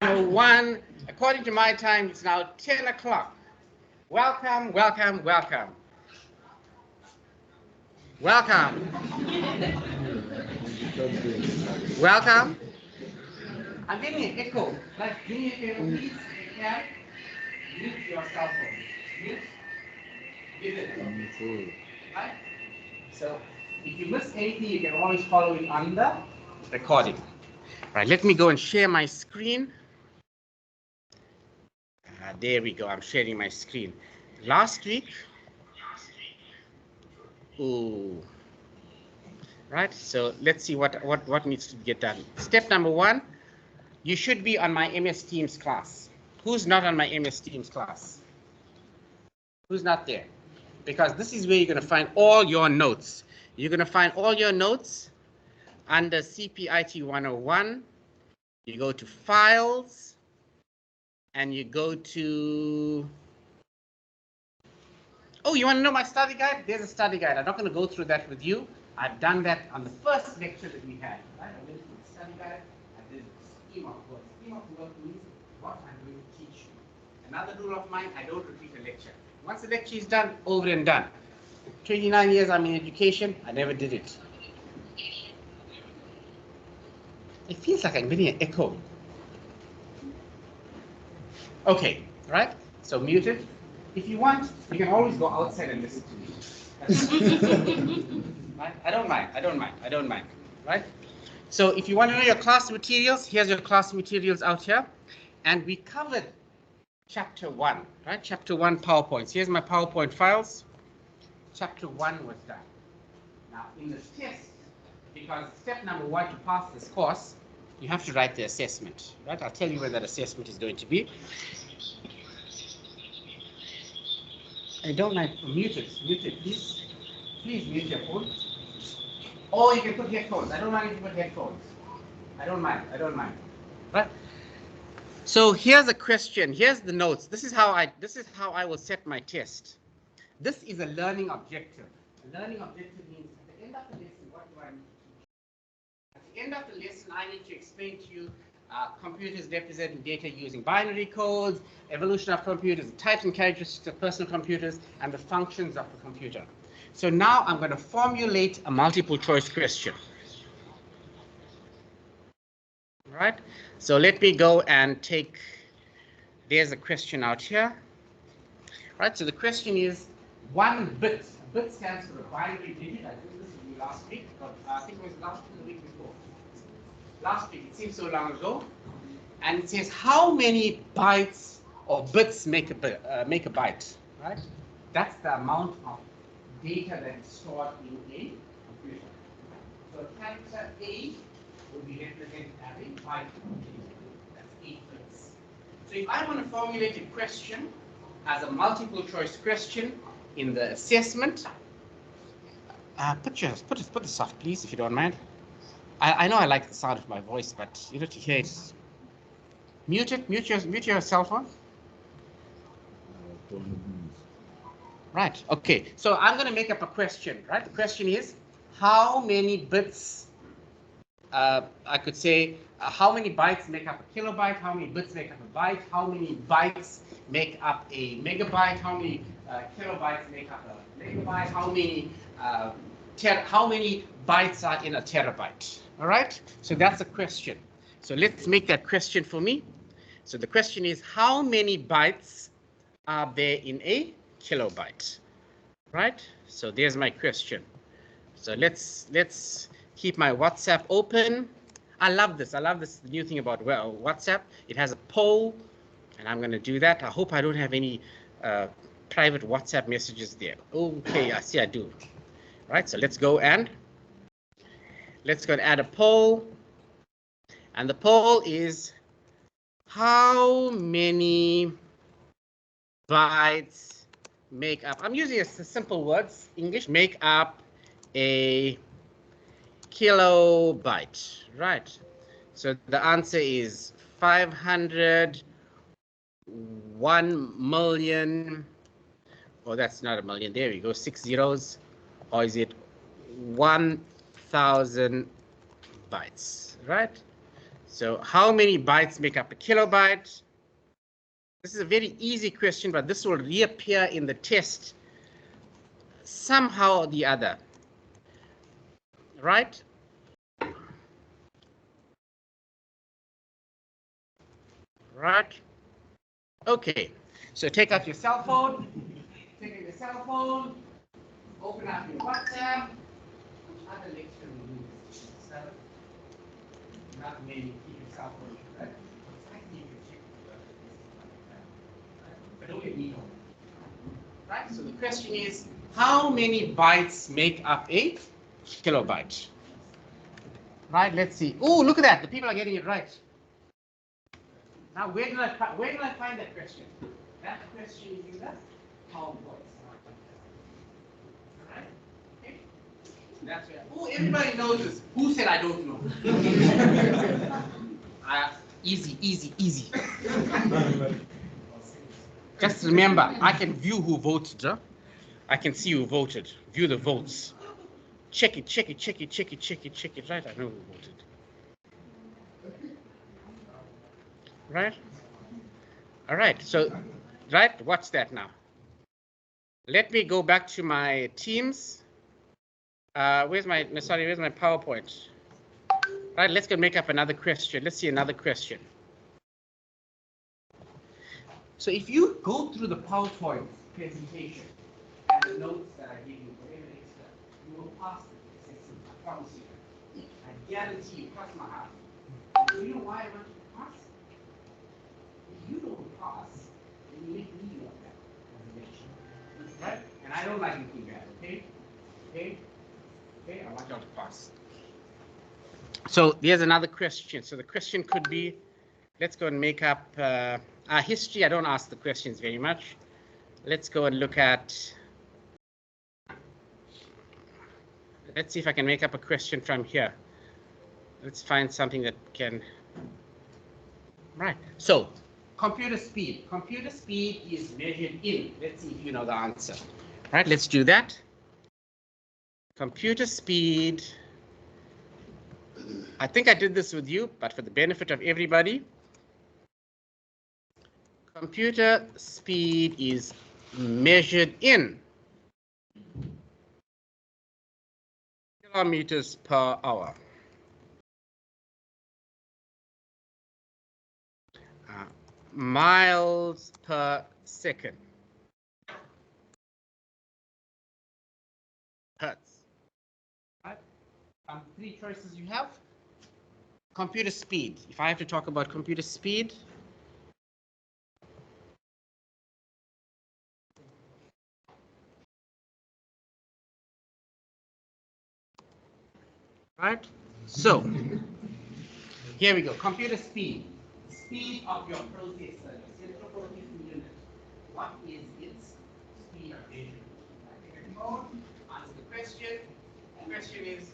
CPIT101. According to my time, it's now 10 o'clock. Welcome, welcome, welcome. Welcome. Welcome. I'm getting an echo. Like, do me a favor, please, if you can, mute your cell phone. Mute. Give it. Right? So, if you miss anything, you can always follow it on the recording. Right, let me go and share my screen. There we go, I'm sharing my screen. Last week, right, so let's see what needs to get done. Step number one, you should be on my MS Teams class. Who's not on my MS Teams class? Who's not there? Because this is where you're going to find all your notes. You're going to find all your notes under CPIT101. You go to Files, and you go to, oh, you want to know my study guide? There's a study guide. I'm not going to go through that with you. I've done that on the first lecture that we had. Right? I went through the study guide. I did the scheme of work. Scheme of work means what I'm going to teach you. Another rule of mine, I don't repeat a lecture. Once the lecture is done, over and done. 29 years I'm in education, I never did it. It feels like I'm getting an echo. Okay, right? So muted. If you want, you can always go outside and listen to me. Right? I don't mind, right? So if you want to know your class materials, here's your class materials out here. And we covered chapter 1, right? Chapter 1 PowerPoints. Here's my PowerPoint files. Chapter 1 was done. Now in this test, because step number 1 to pass this course, you have to write the assessment, right? I'll tell you where that assessment is going to be. I don't like mute it, please. Please mute your phone. Or you can put headphones. I don't mind if you put headphones. I don't mind. Right? So here's a question. Here's the notes. This is how I will set my test. This is a learning objective. A learning objective means at the end of the lesson, what do I need to teach? At the end of the lesson, I need to explain to you computers representing data using binary codes, evolution of computers, types and characteristics of personal computers, and the functions of the computer. So now I'm going to formulate a multiple choice question. Right? So let me go and take, there's a question out here. Right? So the question is 1 bit. A bit stands for a binary digit. I did this with you last week, but I think it was last week or the week before. Last week, it seems so long ago. And it says how many bytes or bits make a byte, right? That's the amount of data that is stored in a computer. So character A will be represented as a byte of data. That's 8 bits. So if I want to formulate a question as a multiple choice question in the assessment, put the soft, please, if you don't mind. I know I like the sound of my voice, but you know, to hear it. Mute your cell phone. Right, okay. So I'm going to make up a question, right? The question is, how many bits, I could say, how many bytes make up a kilobyte? How many bits make up a byte? How many bytes make up a megabyte? How many kilobytes make up a megabyte? How many bytes are in a terabyte? All right, so that's a question. So let's make that question for me. So the question is, how many bytes are there in a kilobyte? Right, so there's my question. So let's keep my WhatsApp open. I love this the new thing about WhatsApp. It has a poll, and I'm going to do that. I hope I don't have any private WhatsApp messages there. Okay, I see I do. Right, so let's go and add a poll. And the poll is, how many bytes make up, I'm using simple words, English, make up a kilobyte, right? So the answer is 501 million, oh, that's not a million, there we go, 6 zeros, or is it 1,000 bytes, right? So how many bytes make up a kilobyte? This is a very easy question, but this will reappear in the test somehow or the other, right? Right? Okay, so take out your cell phone, open up your WhatsApp. Which other lecture we use? 7? Not many, keep your cell phone, right? You can check but don't get me home. Right? So the question is, how many bytes make up a kilobyte? Right, let's see. Oh, look at that. The people are getting it right. Now, where did I find that question? That question is in the PowerPoint. Alright? Okay. That's where. Oh, everybody knows this. Who said I don't know? Easy, easy, easy. Just remember, I can view who voted. Huh? I can see who voted. View the votes. Check it, check it, check it, check it, check it, check it. Right, I know who voted. Right? All right, so, right, watch that now. Let me go back to my Teams. Where's my PowerPoint? Right, let's go make up another question. Let's see another question. So if you go through the PowerPoint presentation and the notes that I give you, whatever extra, you will pass the test. I promise you. I guarantee you, cross my heart. Do you know why I want you to pass? If you don't pass, then you make me look bad. Right? And I don't like looking bad, okay? Okay? Okay, I want y'all to pass. So there's another question. So the question could be, let's go and make up our history. I don't ask the questions very much. Let's go and look at, let's see if I can make up a question from here. Let's find something that can, right. So computer speed. Computer speed is measured in, let's see if you know the answer. Right, let's do that. Computer speed, I think I did this with you, but for the benefit of everybody, computer speed is measured in kilometers per hour. Miles per second. Hertz. Right? 3 choices you have. Computer speed. If I have to talk about computer speed, right? So here we go. Computer speed. Speed of your processor, central processing unit. What is its speed of measurement? Answer the question. The question is,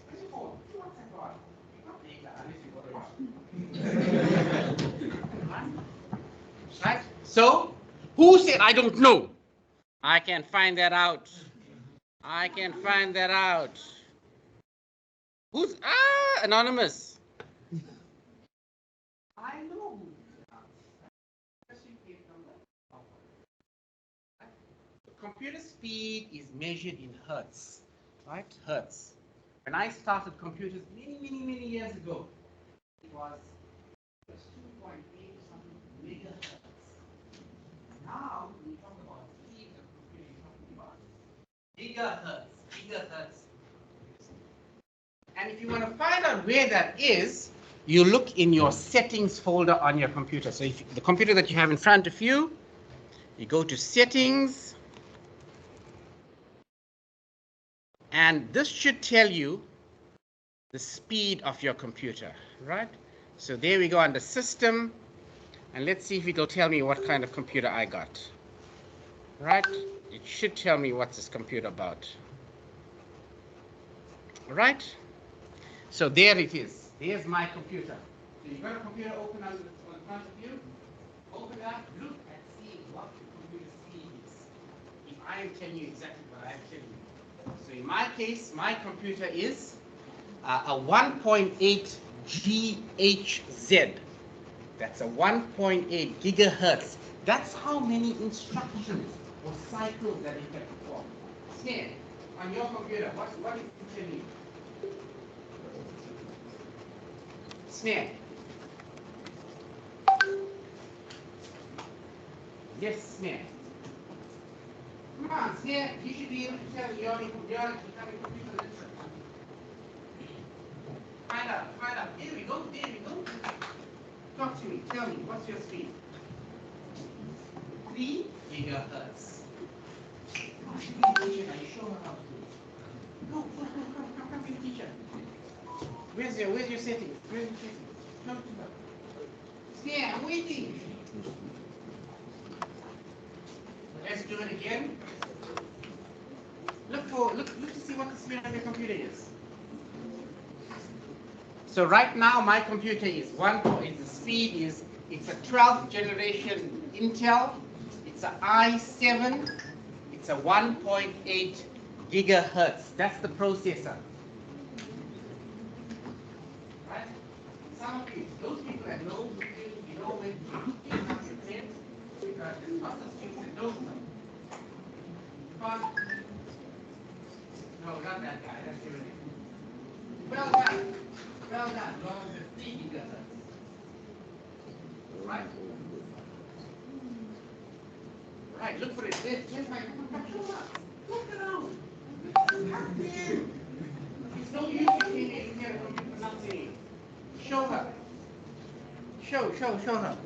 right? So, who said I don't know? I can find that out. I can find that out. Who's anonymous? I know. Computer speed is measured in hertz, right? Hertz. When I started computers many years ago, it was 2.8 something megahertz. Now we talk about speed of computing, talking about gigahertz. And if you want to find out where that is, you look in your settings folder on your computer. So if the computer that you have in front of you, you go to settings, and this should tell you the speed of your computer, right? So there we go under system, and let's see if it'll tell me what kind of computer I got, right? It should tell me what's this computer about, right? So there it is. There's my computer. So you've got a computer open on front of you. Open up, look and see what the computer speed is. If I am telling you exactly what I am telling you. So in my case, my computer is a 1.8 GHz. That's a 1.8 gigahertz. That's how many instructions or cycles that it can perform. Snare, on your computer, what is it telling you? Snare. Yes, snare. Come on, snare. You should be able to tell me you're becoming computer literate. Find out. There we go. Talk to me. Tell me, what's your speed? 3 gigahertz. Teacher, are you sure how to do it? Come, teacher. Where's your setting? Come to her. Snare, I'm waiting. Let's do it again. Look to see what the speed of your computer is. So right now my computer is it's a 12th generation Intel. It's an i7. It's a 1.8 gigahertz. That's the processor. Right? Some of you, those people that know computers, you know when to get up your pen, because there's lots of things that don't know. No, not that guy. That's everything. Well done. Long as it's 3 gigahertz. Right? Right, look for it. There's my computer. Look around. It's no use you can't get a computer for nothing. Show her. Show her.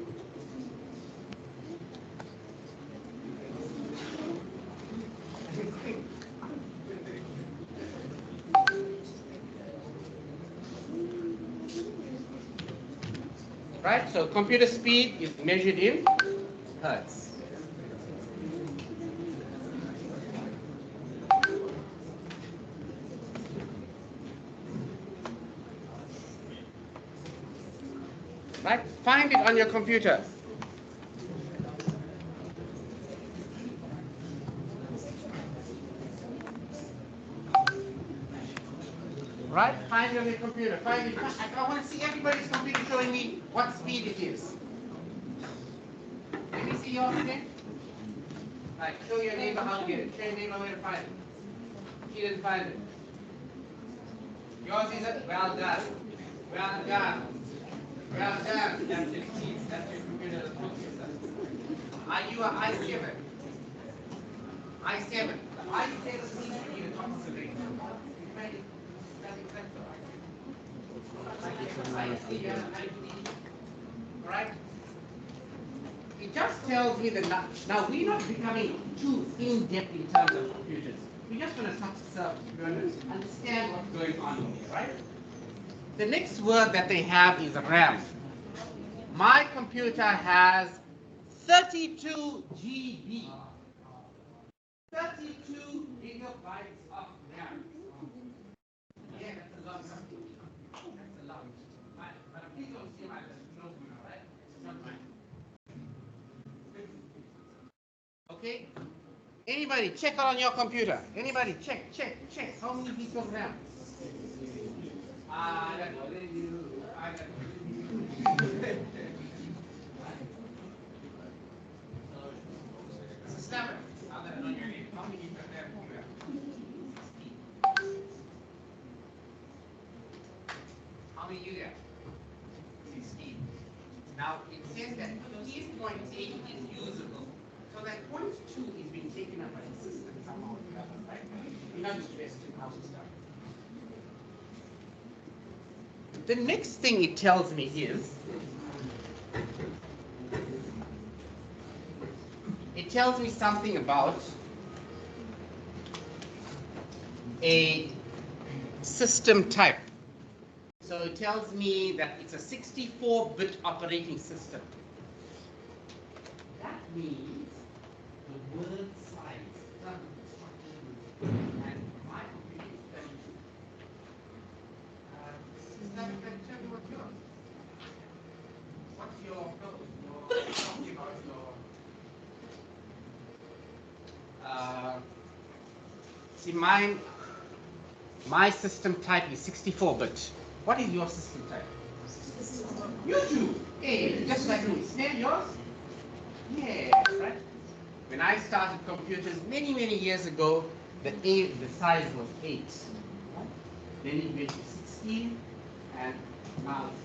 Right, so computer speed is measured in hertz. Right, find it on your computer. Right, find it on your computer. Find it. I want to see everybody's computer showing me what speed it is. Let me see yours again. Right, show your neighbor how to get it. Show your neighbor where to find it. She didn't find it. Yours is it? Well done. Well done. That's your speed. That's your computer processor. Are you an i7? i7. The i7 seems to be the top of the range. Right? It just tells me that now we're not becoming too in-depth in terms of computers. We just want to understand what's going on here, right? The next word that they have is RAM. My computer has 32 GB. 32 gigabytes of RAM. Yeah, that's a lot. That's a lot. But please don't see my notebook, right? It's not mine. Okay? Anybody check out on your computer? Anybody check. How many gigs of RAM? I don't know. Seven. Now that I know your name, how many gigs of RAM do you have? How many you have? 16. Now it says that 15.8 is usable. So that 0.2 is being taken up by the system somehow or the other, right? You're not interested in how to start. The next thing it tells me is, it tells me something about a system type. So it tells me that it's a 64-bit operating system. That means the word size doesn't structure and my computer is 32. Tell me what's yours. What's your code? You're talking about your see my system type is 64-bit. What is your system type? YouTube. Hey, just like me. Snap yours? Yeah, right? When I started computers many years ago, the size was 8. Right? Then it went to 16, and now it's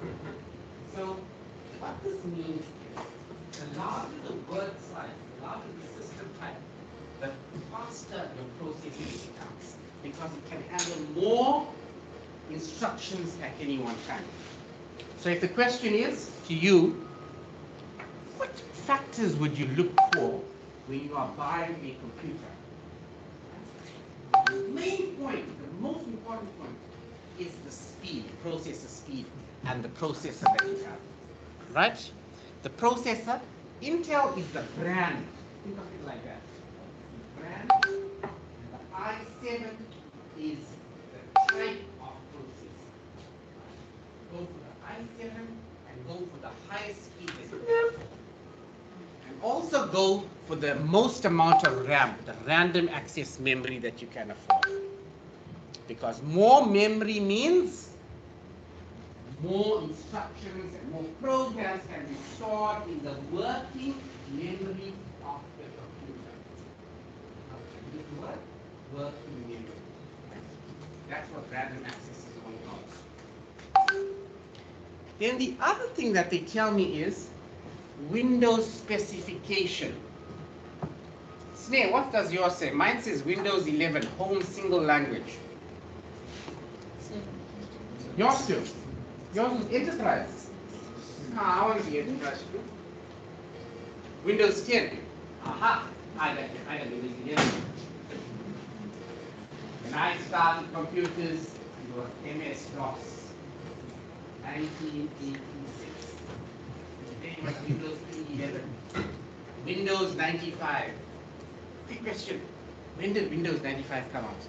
32. So what this means is the larger the word size, the larger the system type, the faster your processing becomes, because it can handle more instructions at any one time. So if the question is to you, what factors would you look for when you are buying a computer? The main point, the most important point, is the speed, processor speed, and the processor that you have. Right? The processor, Intel is the brand. Think of it like that. The brand, and the i7 is the type of processor. Go for the i7 and go for the highest speed as well. And also go for the most amount of RAM, the random access memory that you can afford. Because more memory means more instructions and more programs can be stored in the working memory of the computer. This word, working memory. That's what random access is all about. Then the other thing that they tell me is Windows specification. Sneh, what does yours say? Mine says Windows 11, home single language. Yours too. Yours is enterprise. I want to be enterprise too. Windows 10. Aha! I got Windows 11. When I started computers, it was MS-DOS. 1986. Today it was Windows 3.11. Windows 95. Quick question. When did Windows 95 come out?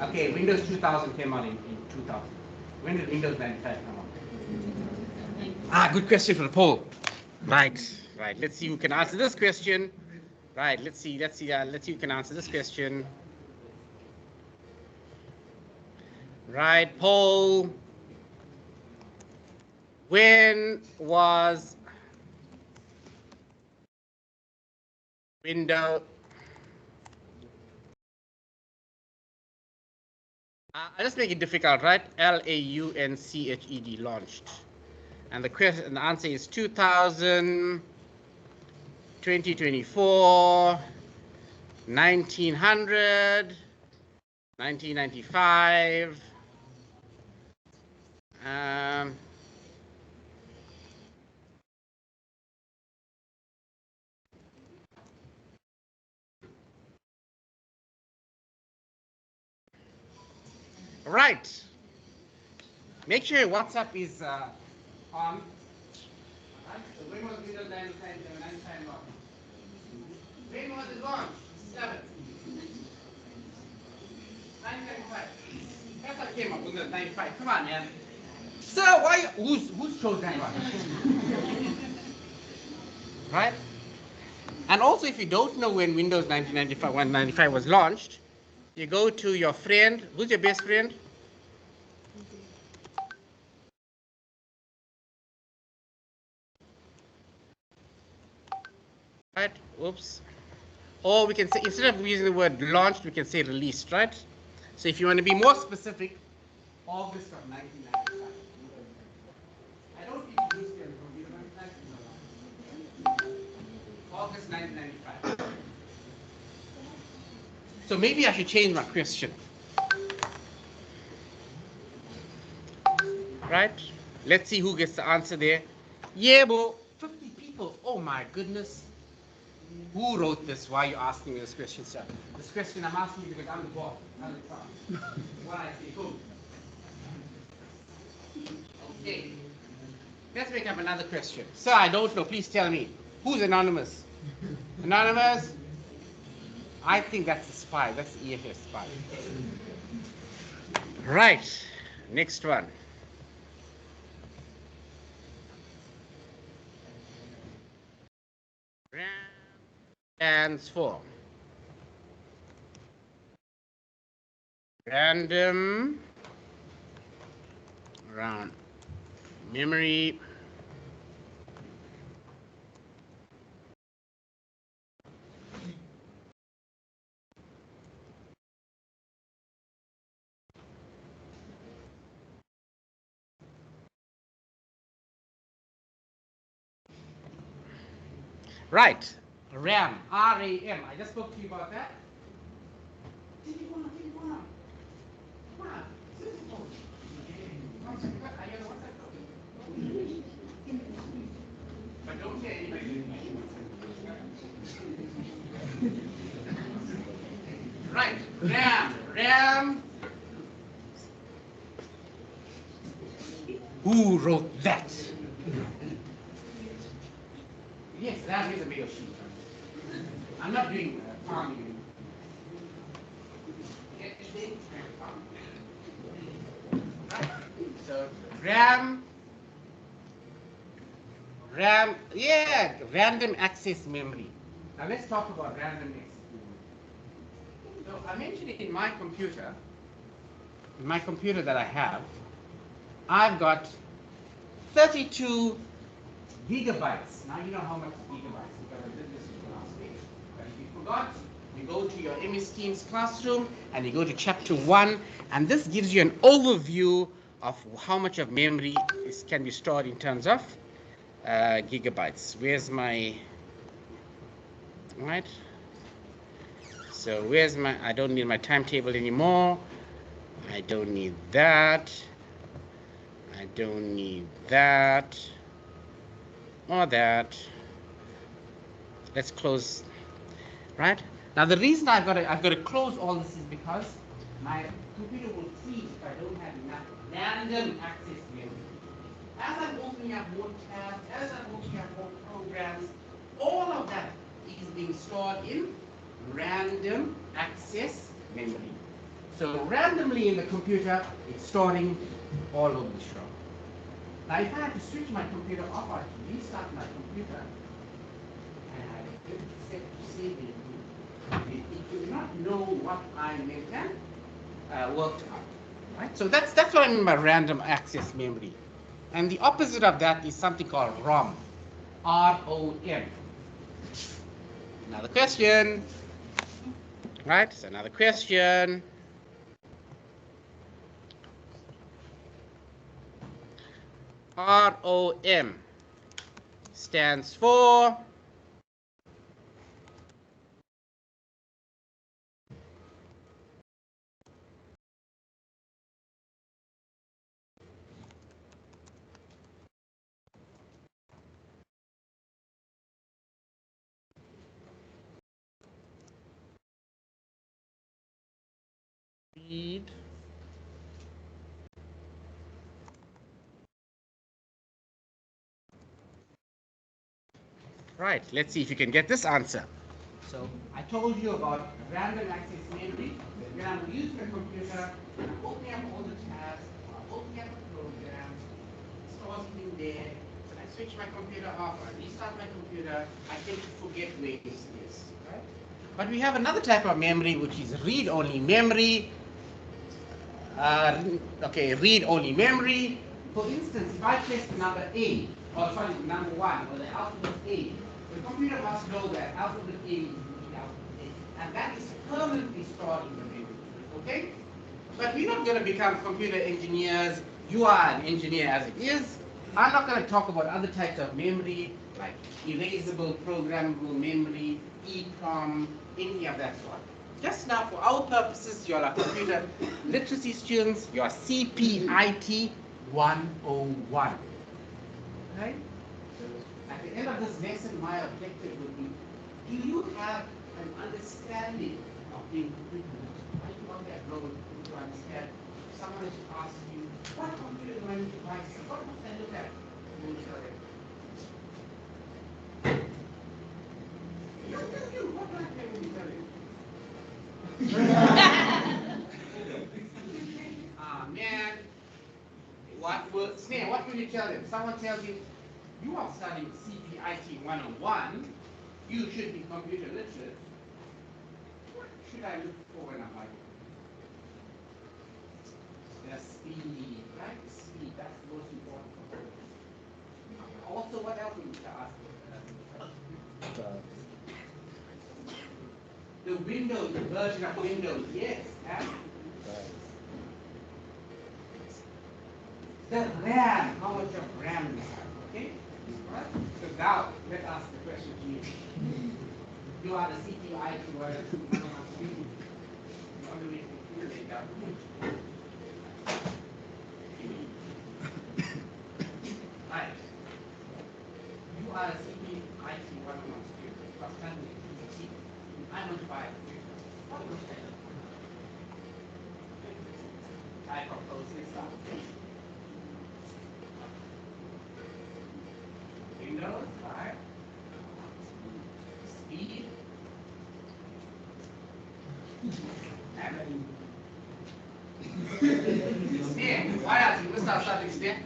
Okay, Windows 2000 came out in 2000. When did Windows 95 come out? Good question for the poll. Right. Let's see who can answer this question. Right, let's see who can answer this question. Right, poll. When was Windows? I'll just make it difficult, right? LAUNCHED launched. And the answer is 2000, 2024, 1900, 1995. Right. Make sure your WhatsApp is on. Right. So when was Windows 95 launched? When was it launched? 7. 1995. That's what came up with Windows 95. Come on, man. So who's chose that one? Right? And also, if you don't know when Windows 1995 was launched, you go to your friend. Who's your best friend? Right? Oops. Or we can say, instead of using the word launched, we can say released, right? So if you want to be more specific, August of 1995. I don't think you use them from August 1995. So maybe I should change my question. Right? Let's see who gets the answer there. Yeah, but 50 people. Oh my goodness. Who wrote this? Why are you asking me this question, sir? This question I'm asking you because I'm the boss. I'm the top. What I say, who? Okay. Let's make up another question. Sir, I don't know. Please tell me. Who's anonymous? Anonymous? I think that's the spy. That's the EFS spy. Right. Next one. RAM stands for. random around memory right. RAM, RAM. I just spoke to you about that. But don't say anybody. Right, RAM. Who wrote that? Yes, RAM is a mail sheet. I'm not doing farming. Right. So RAM, yeah, random access memory. Now let's talk about random access memory. So I mentioned in my computer that I have, I've got 32 gigabytes. Now you know how much gigabytes, because I did this last week. But if you forgot, you go to your MS Teams classroom and you go to chapter 1, and this gives you an overview of how much of memory can be stored in terms of gigabytes. Where's my, right? So where's my, I don't need my timetable anymore. I don't need that. I don't need that or that. Let's close, right? Now the reason I've got to close all this is because my computer will freeze if I don't have enough random access memory. As I'm opening up more tabs, as I'm opening up more programs, all of that is being stored in random access memory. So randomly in the computer, it's storing all over the show. Now if I have to switch my computer off or restart my computer, and I hit set to save it will not know what I made and worked out. Right? So that's what I mean by random access memory. And the opposite of that is something called ROM. R-O-M. Another question. Right? So another question. ROM stands for read right. Let's see if you can get this answer. So I told you about random access memory. When I'm using the computer, I'm opening up all the tabs, I'm opening up a program, store something there. When I switch my computer off or restart my computer, I tend to forget where this is. Right? But we have another type of memory which is read-only memory. Read-only memory. For instance, if I press number A, or sorry, number 1, or the alphabet A, the computer must know that alphabet A is the alphabet A, and that is permanently stored in the memory. Okay? But we're not going to become computer engineers. You are an engineer as it is. I'm not going to talk about other types of memory, like erasable programmable memory, EEPROM, any of that sort. Just now, for our purposes, you're a computer literacy students, you're CPIT 101. Okay? So at the end of this lesson, my objective would be, do you have an understanding of being computer literate? Are you on that road to understand? Someone has asked you, what computer learning devices, what must I look at? You will tell them. What do I tell you? Man, what will you tell them? Someone tells you, you are studying CPIT 101, you should be computer literate. What should I look for when I'm like? The speed, right? Speed, that's the most important component. Also, what else we need to ask? The Windows, the version of Windows, yes. And the RAM, how much of RAM do you have? Okay? Right? So now, let's ask the question to you. You are the CPIT101 student. How do we calculate that? Right. You are a CPIT101 student. You are studying CPIT. I want to buy a computer. What would you I propose this up. Windows, right? Speed. And extend. What else? You must have something extend.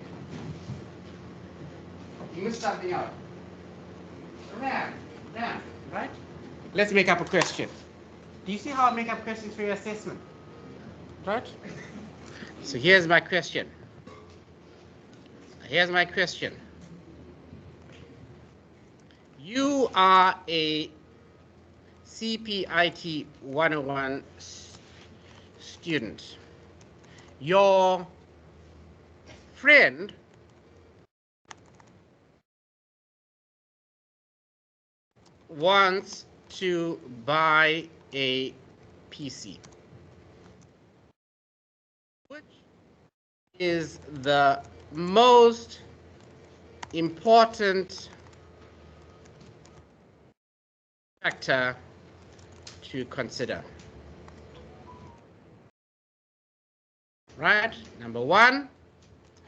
You must something else. RAM. RAM, right? Let's make up a question. Do you see how I make up questions for your assessment? Right? So here's my question. Here's my question. You are a CPIT 101 student. Your friend wants to buy a PC. Which is the most important factor to consider? Right? Number one,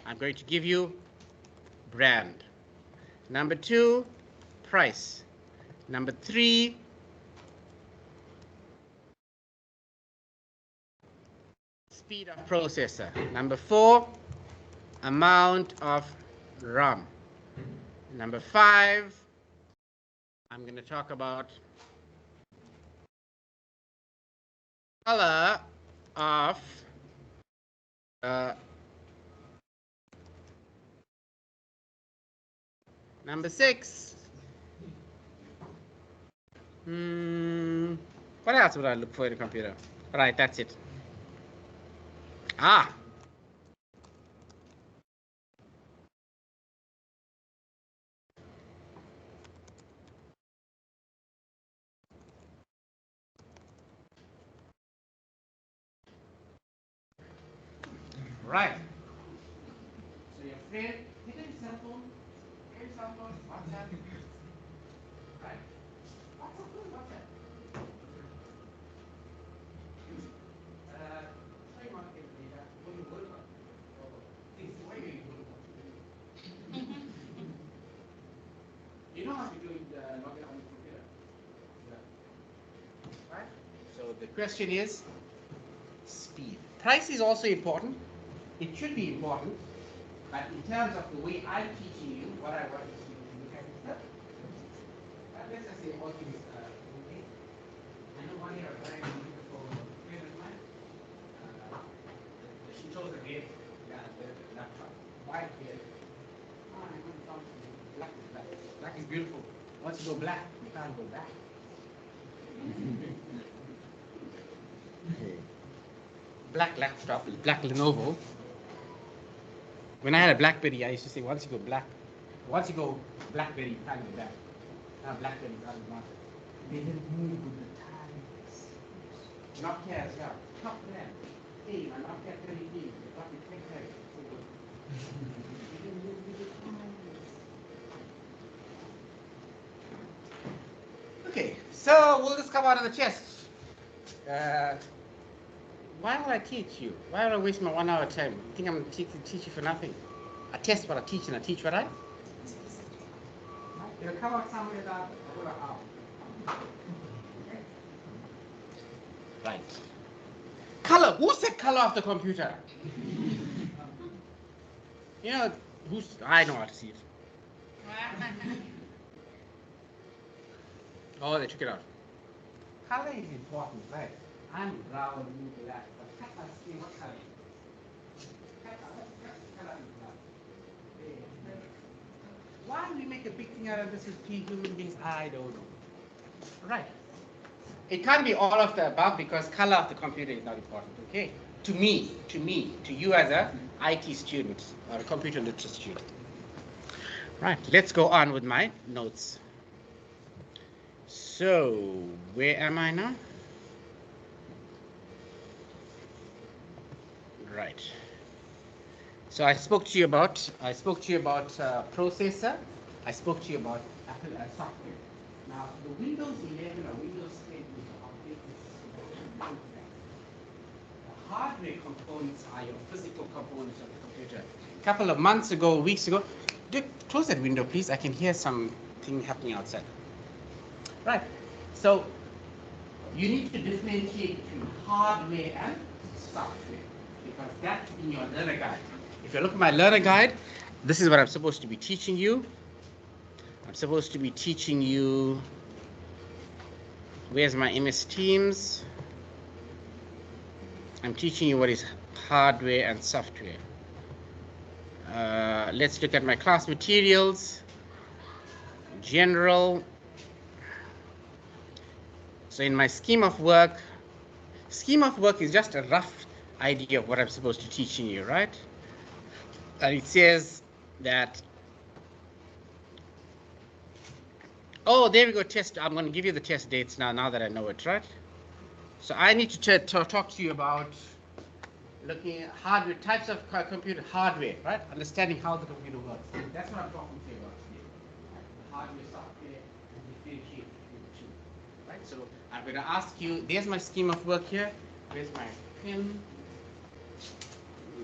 I'm going to give you brand. Number two, price. Number three, speed of processor. Number four, amount of RAM. Number five, I'm going to talk about color of number six. What else would I look for in a computer? Right, that's it. Ah. Right. So your friend, take your cell phone, WhatsApp. Right? WhatsApp. Try market data. What you work on? Things why you work on. You know how to do it log in on the computer. Yeah. Right? So the question is speed. Price is also important. It should be important. But in terms of the way I'm teaching you, what I want is you to look at is that. Let's just say all things okay. I know one year a very beautiful friend of mine. She chose a red laptop. White red. Oh, I went from black is black. Black is beautiful. Once you go black, you can't go back. Black laptop, black Lenovo. When I had a BlackBerry, I used to say once you go BlackBerry, you can't go back. Now BlackBerry's out of the market. They didn't move with the times. Nokia as well. Top brand. Hey, my Nokia 30D. They got the tech tag. So good. They didn't move with the times. Okay, so we'll just come out of the chest. Why would I teach you? Why would I waste my 1 hour time? You think I'm going to teach you for nothing? I test what I teach and I teach what I? It'll come out somewhere about an hour. Right. Color. Who said color of the computer? You know, I know how to see it. Oh, they took it out. Color is important, right? I'm brown, you black, but cut my skin, what color? Why do we make a big thing out of this with human beings? I don't know. Right. It can't be all of the above because color of the computer is not important, okay? To me, to you as a IT student or a computer literacy student. Right, let's go on with my notes. So, where am I now? Right. So I spoke to you about processor. I spoke to you about Apple software. Now the Windows 11 or Windows 10 is the operating system. The hardware components are your physical components of the computer. A couple of months ago, weeks ago, Dick, close that window, please. I can hear something happening outside. Right. So you need to differentiate between hardware and software because that's in your learner guide. If you look at my learner guide, this is what I'm supposed to be teaching you. I'm supposed to be teaching you, where's my MS Teams? I'm teaching you what is hardware and software. Let's look at my class materials. General. So in my scheme of work is just a rough idea of what I'm supposed to teaching you, right? And it says that, oh, there we go, test. I'm going to give you the test dates now that I know it, right? So I need to talk to you about looking at hardware, types of computer hardware, right? Understanding how the computer works. That's what I'm talking to you about today. Hardware, software, and differentiate between the two. Right? So I'm going to ask you, there's my scheme of work here. Where's my pen?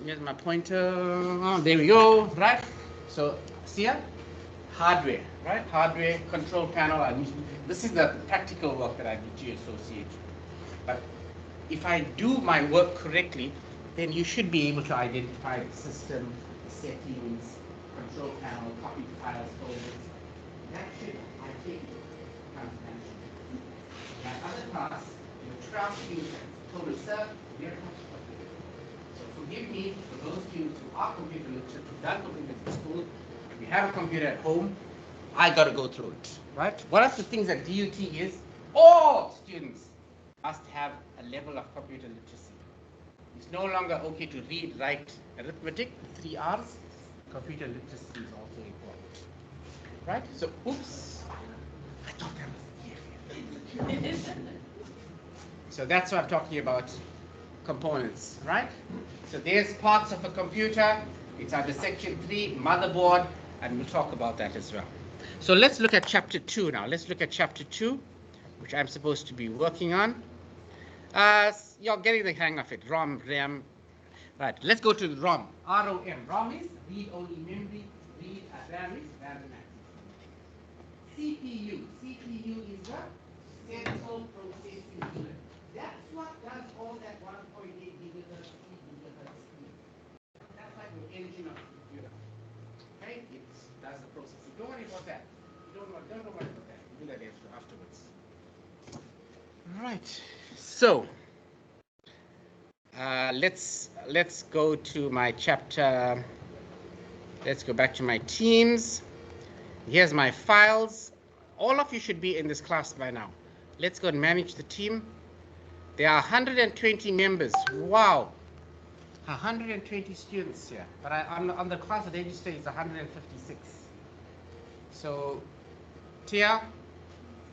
Here's my pointer. Oh, there we go, right? So see here? Hardware, right? Hardware, control panel. This is the practical work that I need to associate. But if I do my work correctly, then you should be able to identify the system, the settings, control panel, copy files, folders. That should, I think, come naturally. My other class, in 12 students, told me, sir, we are not computer. So forgive me for those students who are computer literate, who've done computers in school. If you have a computer at home, I got to go through it, right? One of the things that DUT is, all students must have a level of computer literacy. It's no longer okay to read, write, arithmetic, 3 R's. Computer literacy is also important, right? So, oops, I thought that was here. So that's what I'm talking about, components, right? So there's parts of a computer. It's under section 3, motherboard, and we'll talk about that as well. So let's look at chapter 2 now. Let's look at chapter 2, which I'm supposed to be working on. You're getting the hang of it. ROM, RAM. Right, let's go to the ROM. ROM. ROM is read-only memory. RAM is random access. CPU. CPU is the central processing unit. That's what does all that 1.8 gigahertz, 3 gigahertz speed. That's like the engine of the computer. Okay? It does the processing. Don't worry about that. Don't worry about that. We'll do that afterwards. Right. So let's go to my chapter. Let's go back to my teams. Here's my files. All of you should be in this class by now. Let's go and manage the team. There are 120 members. Wow. 120 students here. But on the class register is 156. So, Tia,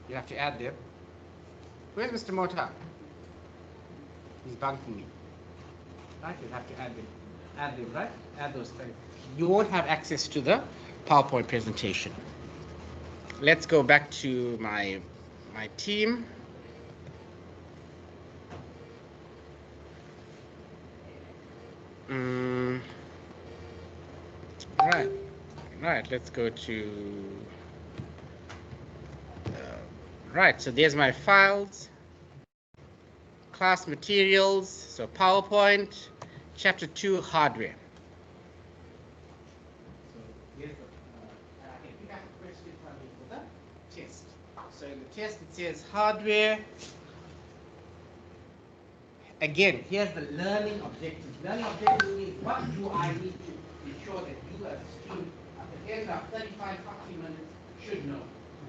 you have to add them. Where's Mr. Mota? He's bunking me. Right? You have to add them. Add them, right? Add those things. You won't have access to the PowerPoint presentation. Let's go back to my team. Right. Let's go to. Right. So there's my files. Class materials. So PowerPoint. Chapter 2, hardware. So here's the. I can pick up a question from you for the test. So in the test it says hardware. Again, here's the learning objectives. Learning objectives means what do I need to ensure that you as a student at the end of 35, 40 minutes should know.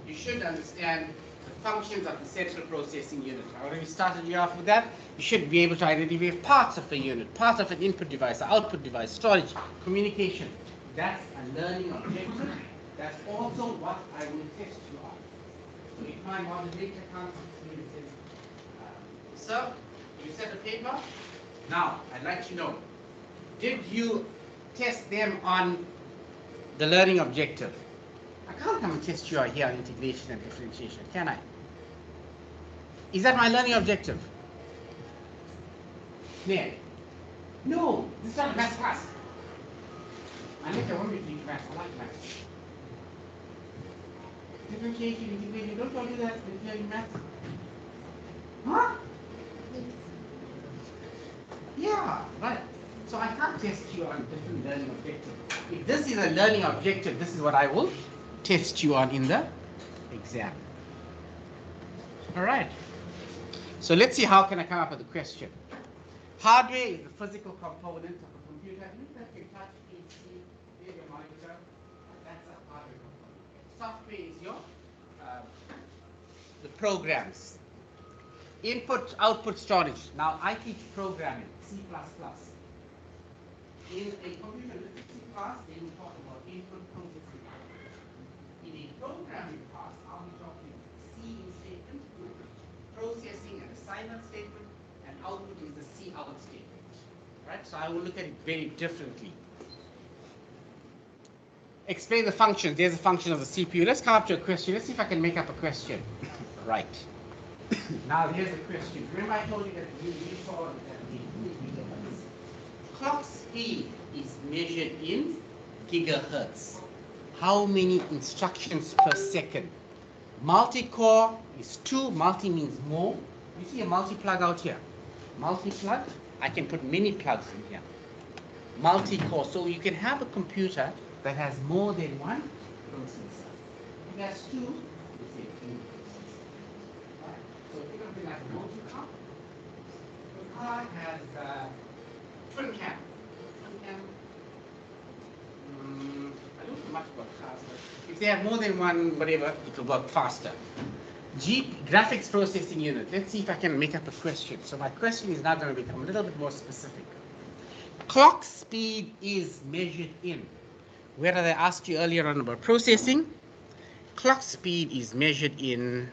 You should understand the functions of the central processing unit. I already started you off with that. You should be able to identify parts of a unit, part of an input device, an output device, storage, communication. That's a learning objective. That's also what I will test you on. So if my modulator comes to me and says, sir, you set a paper. Now, I'd like to know, did you test them on the learning objective? I can't come and test you out here on integration and differentiation, can I? Is that my learning objective? Yeah. No, this is not a math class. Unless I want you to teach math, I like math. Differentiation, integration, don't tell you that when you're in math. Huh? Yeah, right. So I can't test you on different learning objectives. If this is a learning objective, this is what I will test you on in the exam. All right. So let's see how can I come up with a question. Hardware is the physical component of a computer. Look at your touch PC, there's your monitor. That's a hardware component. Software is your the programs. Input, output, storage. Now I teach programming, C++. In a computer literacy class, they will talk about input, processing, output. In a programming class, I'll be talking C in statement, processing and assignment statement, and output is the C out statement. Right? So I will look at it very differently. Explain the functions. There's a function of the CPU. Let's come up to a question. Let's see if I can make up a question. Right. Now here's the question. Remember I told you that you saw that the clock speed is measured in gigahertz. How many instructions per second? Multi-core is 2. Multi means more. You see a multi-plug out here. Multi-plug, I can put many plugs in here. Multi-core, so you can have a computer that has more than one processor. If it has 2, you say 2. Right. So think of it like a multi-car. The car has twin cam. I don't know much about cars, but if they have more than one, whatever, it will work faster. Graphics processing unit. Let's see if I can make up a question. So my question is now going to become a little bit more specific. Clock speed is measured in. Where did I ask you earlier on about processing? Clock speed is measured in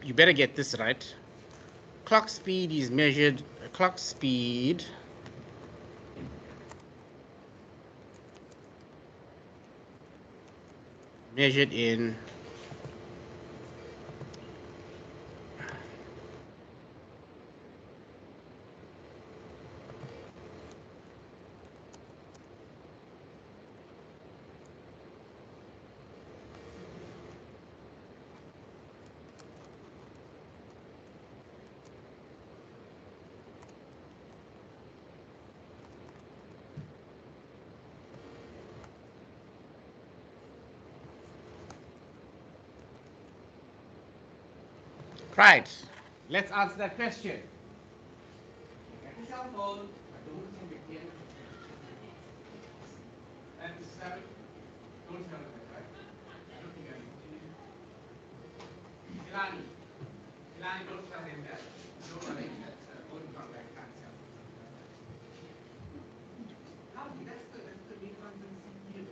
you better get this right. Clock speed is measured in right. Let's answer that question. Get your cell phone. I don't think it can. And 7. Don't tell them that, right? I don't think I need. Ilani, don't tell him that. Don't tell him that. Don't come back. Can't tell. That's good. That's good. We can't see you.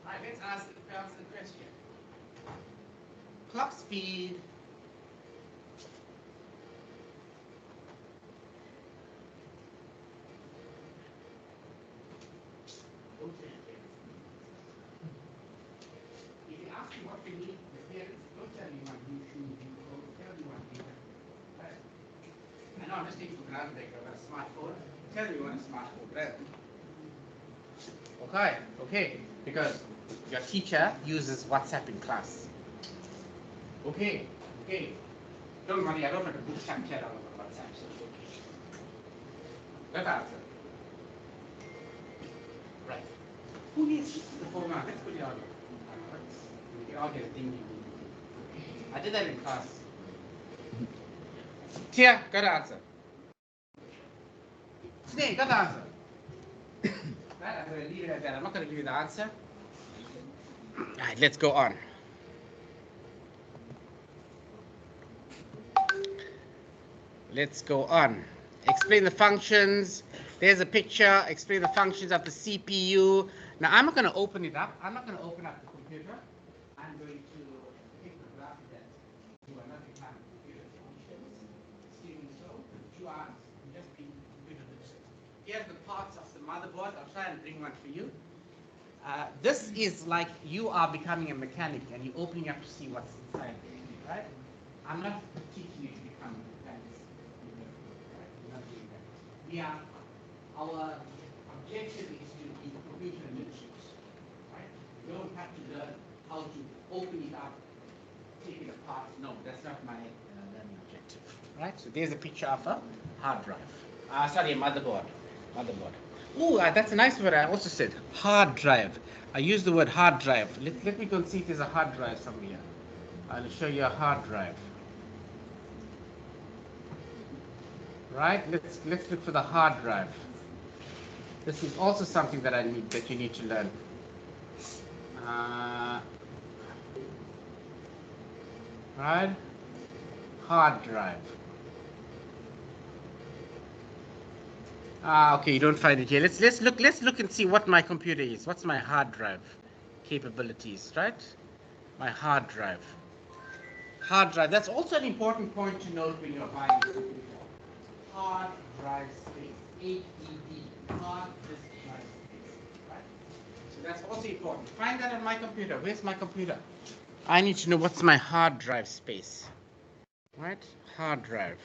All right. Let's answer the question. Clock speed if you ask me what you need, the parents don't tell you what you should do, tell you what you need. Right? I know I'm just taking for granted that you've got a smartphone. Tell you want a smartphone, right? Okay, because your teacher uses WhatsApp in class. Okay. Don't worry, I don't have to book Snapchat on WhatsApp, so it's okay. Let's answer. Right. Who needs the phone on? Let's put it on. We can all get a thing. I did that in class. Tia, got the answer. Snake, got the answer. Right, I'm going to leave it at that. I'm not going to give you the answer. All right, let's go on. Let's go on. Explain the functions. There's a picture. Explain the functions of the CPU. Now, I'm not going to open it up. I'm not going to open up the computer. I'm going to take the graph that you are not becoming computer functions. Assuming so, you are just being computer literate. Here's the parts of the motherboard. I'll try and bring one for you. This is like you are becoming a mechanic and you're opening up to see what's inside there, right? I'm not teaching you to become a mechanic. Right? We're not doing that. Our objective is to be computer literate, right? You don't have to learn how to open it up, take it apart. No, that's not my learning objective, right? So there's a picture of a hard drive. Sorry, a motherboard. Oh, that's a nice word. I also said hard drive. I used the word hard drive. Let me go and see if there's a hard drive somewhere. I'll show you a hard drive. Right? Let's look for the hard drive. This is also something that you need to learn. Right? Hard drive. Okay, you don't find it here. Let's look and see what my computer is. What's my hard drive capabilities, right? My hard drive. Hard drive. That's also an important point to note when you're buying a computer. Hard drive space. HDD. Hard disk drive space. Right? So that's also important. Find that on my computer. Where's my computer? I need to know what's my hard drive space. Right? Hard drive.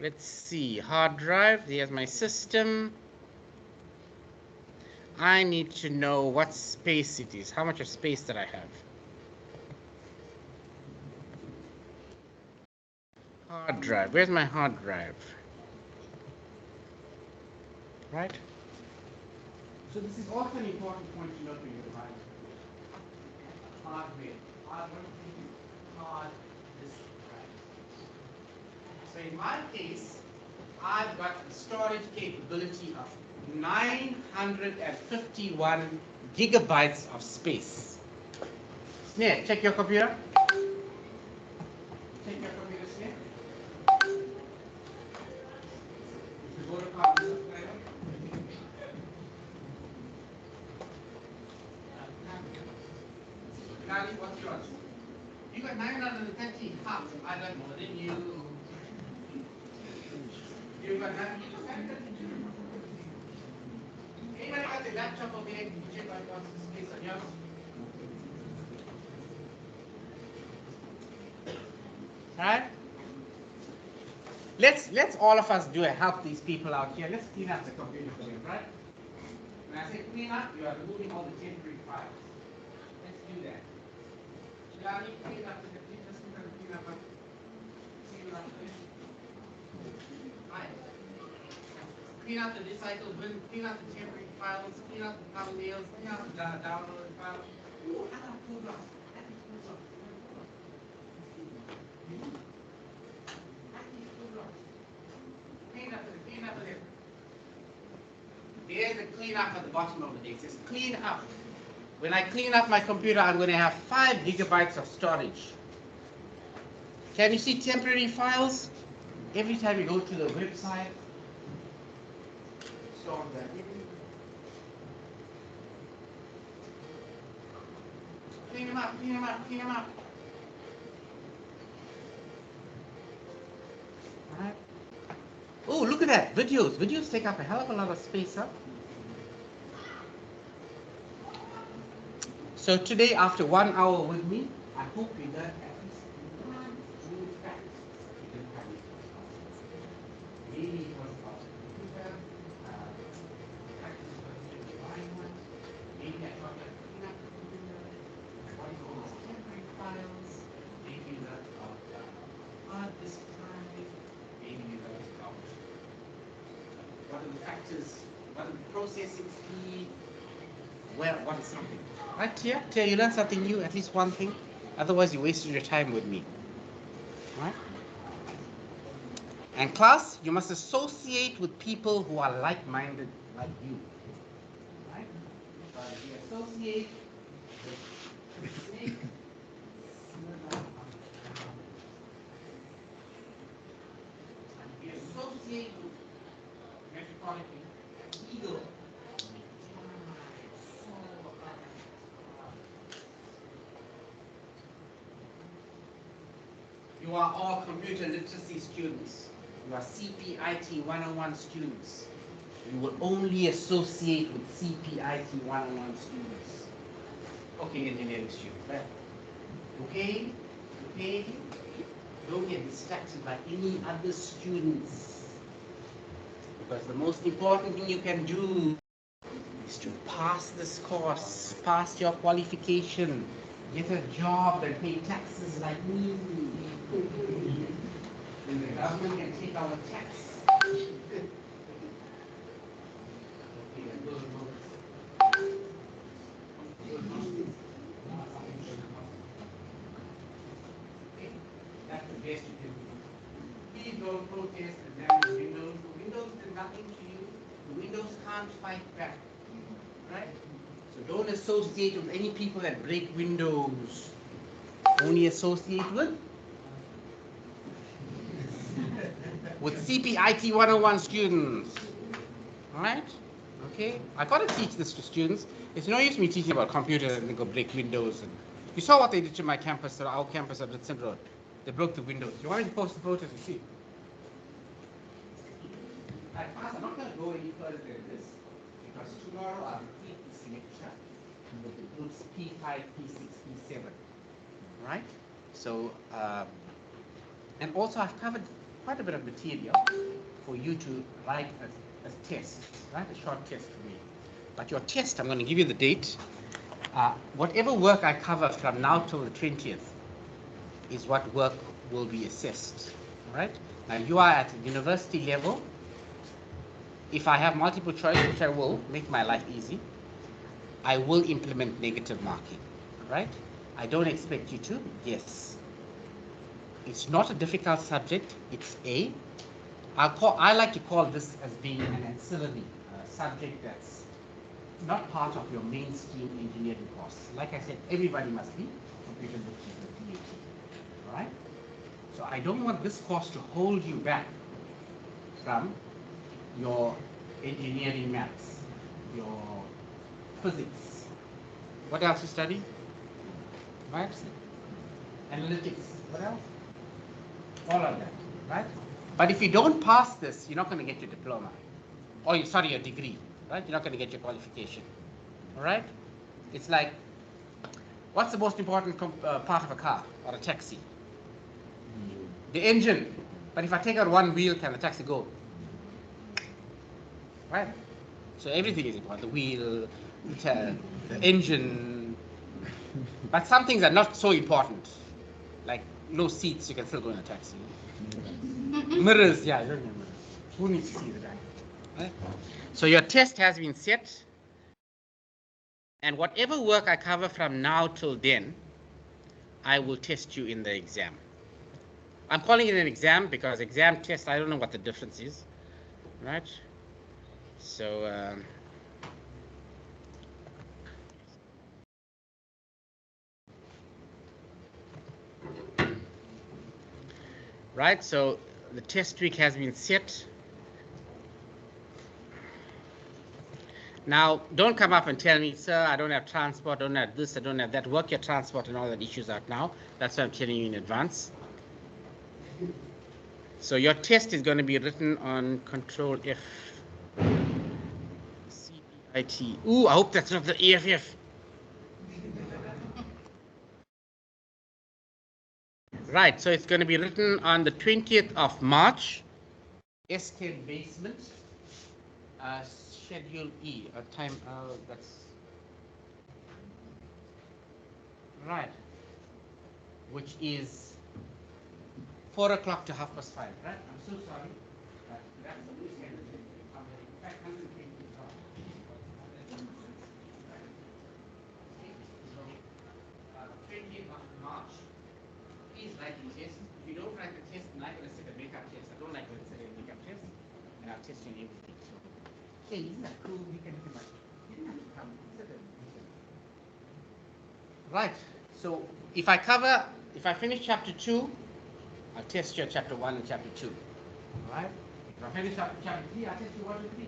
Let's see. Hard drive. There's my system. I need to know what space it is. How much of space that I have. Hard drive. Where's my hard drive? Right? So this is also an important point to note when you're buying hardware. Hard disk drive. So in my case, I've got a storage capability of 951 gigabytes of space. Snare, check your computer. Check your computer, Snare. You go to copy subscriber. Nani, what's yours? You got 930 half. I got more than you. You got 930. Anybody got the laptop over there? Can you check out what's the space on yours? Right? Let's all of us do a help these people out here. Let's clean up the computer for them, right? When I say clean up, you are removing all the temporary files. Let's do that. Johnny, clean up the computer. Clean up this. Right. Clean out the recycle bin, clean out the temporary files, clean out the thumbnails, clean out the download files. Ooh, I got food loss. Clean up of it. There's a clean up at the bottom of the day. It says clean up. When I clean up my computer, I'm going to have 5 gigabytes of storage. Can you see temporary files? Every time you go to the website, store that. Clean them up, clean them up, clean them up. All right. Oh, look at that. Videos. Videos take up a hell of a lot of space, huh? So today, after 1 hour with me, I hope you learned at least one new fact. Maybe it was about the computer, practice was buying one. Maybe I thought that clean up the computer, what is all these temporary files. Maybe you learned about hard disk drive. Maybe you learned about what are the factors What is processing speed? Where? What is something? Right here, till you learn something new, at least one thing. Otherwise, you wasted your time with me. Right? And class, you must associate with people who are like-minded like you. Right? But if you associate with snake, if you associate with metaphorically eagle, you are all computer literacy students. You are CPIT 101 students. You will only associate with CPIT 101 students. Okay, engineering students, right? Okay? Okay? Don't get distracted by any other students. Because the most important thing you can do is to pass this course, pass your qualification, get a job and pay taxes like me. And the government can take our tax. That's the best you can do. Please don't protest and damage Windows. Windows did nothing to you. The Windows can't fight back. Right? So don't associate with any people that break windows. Only associate with CPIT 101 students. Alright? Okay? I gotta teach this to students. It's no use me teaching about computers and they go break windows. And you saw what they did to my campus, our campus at Ritson Road. They broke the windows. You want me to post the photos you see? I'm not going to go any further than this because tomorrow I'll repeat this lecture with the groups P5, P6, P7. Right? So, and also I've covered quite a bit of material for you to write a test, right? A short test for me. But your test, I'm going to give you the date. Whatever work I cover from now till the 20th is what work will be assessed. All right? Now you are at university level. If I have multiple choice, which I will, make my life easy, I will implement negative marking. Right? I don't expect you to. Yes. It's not a difficult subject. It's I like to call this as being an ancillary subject that's not part of your mainstream engineering course. Like I said, everybody must be computer literacy DAT. Right? So I don't want this course to hold you back from your engineering maths, your physics. What else you study? Right? Analytics. What else? All of that. Right? But if you don't pass this, you're not going to get your diploma. Or your degree. Right? You're not going to get your qualification. All right? It's like, what's the most important part of a car or a taxi? The engine. But if I take out one wheel, can the taxi go? Right? So everything is important. The wheel, the engine. But some things are not so important. Like no seats, you can still go in a taxi. Mirrors, yeah, you don't need mirrors. Who needs to see the back? Right? So your test has been set. And whatever work I cover from now till then, I will test you in the exam. I'm calling it an exam because exam test, I don't know what the difference is. Right? So, right, so the test week has been set. Now, don't come up and tell me, sir, I don't have transport, I don't have this, I don't have that. Work your transport and all that issues out now. That's what I'm telling you in advance. So your test is going to be written on Control F. CPIT. Ooh, I hope that's not the EFF. Right, so it's going to be written on the 20th of March. S10 basement. Schedule E. Time, that's... Right. Which is 4 o'clock to 5:30, right? I'm so sorry. That's the weekend. In fact, 120 o'clock. 20th of March. Please write the test. If you don't write the test, then I'm going to set a makeup test. I don't like to set a makeup test. And I'll test you in everything. So, hey, isn't that cool? We can come. You didn't have to come. Right. So if I finish chapter 2, I'll test you at chapter 1 and chapter 2. All right. If I finish chapter 3, I'll test you 1 and 3.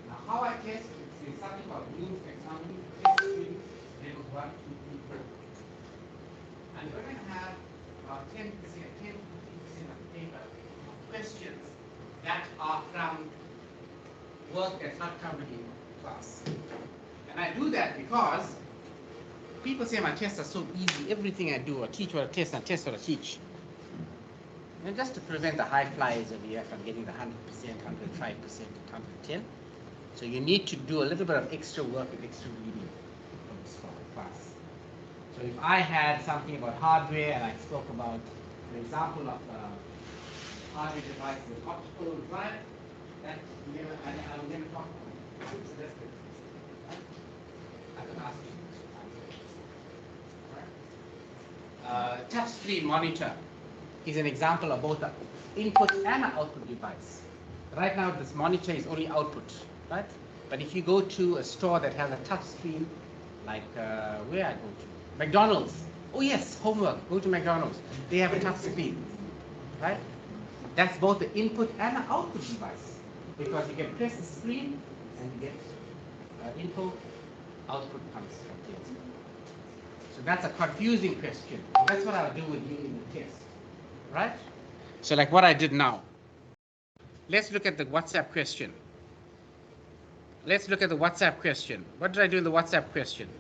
Now, how I test is something called Bloom's taxonomy. Test students levels 1, 2, 3, 4. I'm going to have about 10%, 10 to 15% of the paper of questions that are from work that's not covered in class. And I do that because people say my tests are so easy. Everything I do, I teach what I test, and test what I teach. And just to prevent the high flyers over here from getting the 100%, 105%, 110. So you need to do a little bit of extra work and extra reading for this class. So if I had something about hardware and I spoke about an example of hardware device with optical drive, that I will never talk about it. So that's good. Right? I can ask you. Right? Touchscreen monitor is an example of both an input and an output device. Right now, this monitor is only output, right? But if you go to a store that has a touch screen, like where I go to? McDonald's. Oh yes, homework. Go to McDonald's. They have a touch screen, right? That's both the input and the output device, because you can press the screen and you get input, output comes from there. So that's a confusing question. That's what I'll do with you in the test, right? So like what I did now. Let's look at the WhatsApp question. Let's look at the WhatsApp question. What did I do in the WhatsApp question?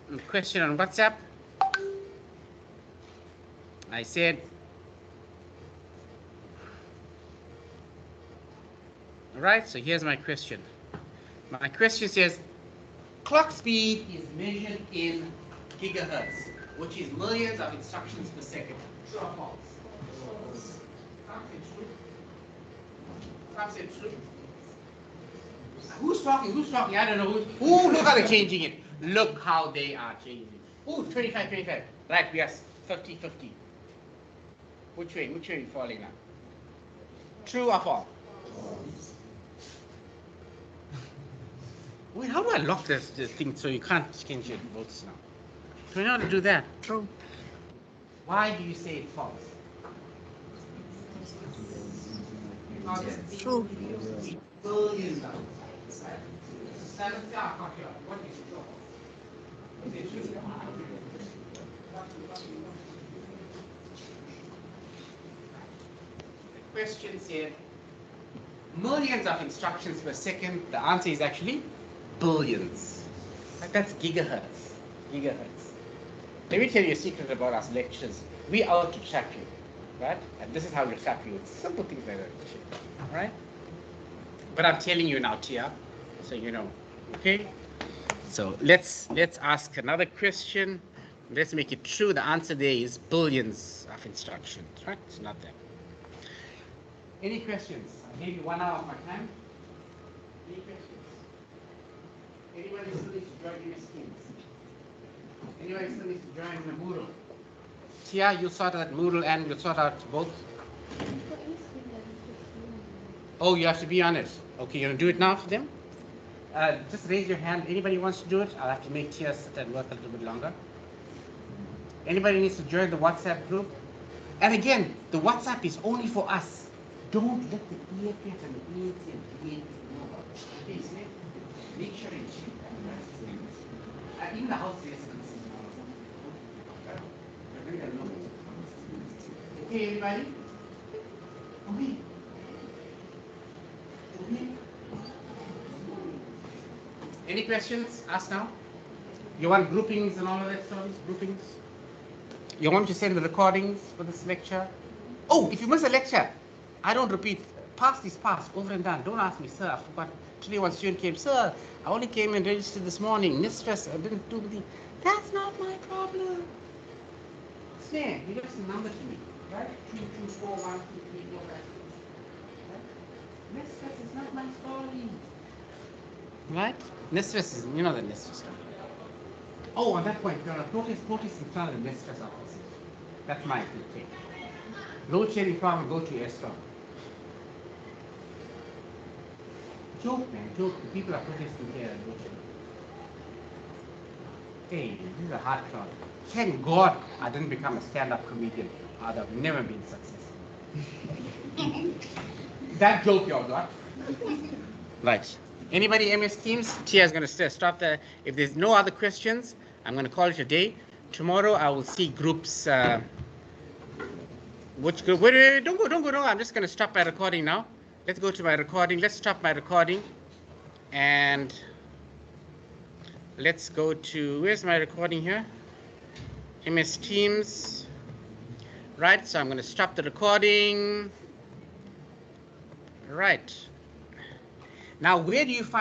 The question on WhatsApp, I said, all right, so here's my question. My question says, clock speed is measured in gigahertz, which is millions of instructions per second. True or false? Some say true. Some say true. Who's talking? Who's talking? I don't know. Ooh, look how they're changing it. Look how they are changing it. Ooh, 25, 25. Right, we are 50, 50. Which way? Which way are you falling now? True or false? Wait, how do I lock this thing so you can't change your votes now? Do we know how to do that? True. Why do you say it's false? True. Billions of right? What is true? Is it true? The question said millions of instructions per second. The answer is actually billions. That's gigahertz. Gigahertz. Let me tell you a secret about us lectures. We out to trap you, right? And this is how we trap you. It's simple things like that. Right? But I'm telling you now, Tia, so you know. Okay? So let's ask another question. Let's make it true. The answer there is billions of instructions, right? It's not that. Any questions? I gave you 1 hour of my time. Any questions? Anybody still needs to join your schemes? Anybody still needs to join the Moodle? Tia, you sort out Moodle and you sort out both? Oh, you have to be on it. Okay, you're going to do it now for them? Just raise your hand. Anybody wants to do it? I'll have to make Tia sit and work a little bit longer. Anybody needs to join the WhatsApp group? And again, the WhatsApp is only for us. Don't let the EFF and the ENT and the ENT know about it. Okay, so make sure you check that. Even the house residents know. Okay, everybody? Okay. Okay. Any questions? Ask now. You want groupings and all of that stuff? Groupings? You want to send the recordings for this lecture? Oh, if you miss a lecture, I don't repeat. Past is past, over and done. Don't ask me, sir, I forgot. Today one student came, sir, I only came and registered this morning. Mistress, I didn't do anything. That's not my problem. Say, you just a number to me, right? 2, 2, 4, 1, 2, 3, 4, 5, 6. Right? Mistress is not my story. Right? Mistress is, you know the mistress story. Oh, on that point, protest in front of the minister's office. That's my take. Load shedding problem, go to Eskom. Joke, man, joke. The people are protesting here and load shedding. Hey, this is a hard crowd. Thank God I didn't become a stand-up comedian. I'd have never been successful. That joke y'all got. Right. Anybody MS Teams? Tia's going to stop there. If there's no other questions, I'm going to call it a day. Tomorrow I will see groups. Which group? Wait, don't go. I'm just going to stop my recording now. Let's go to my recording. Let's stop my recording. And let's go to, where's my recording here? MS Teams. Right, so I'm going to stop the recording. Right. Now, where do you find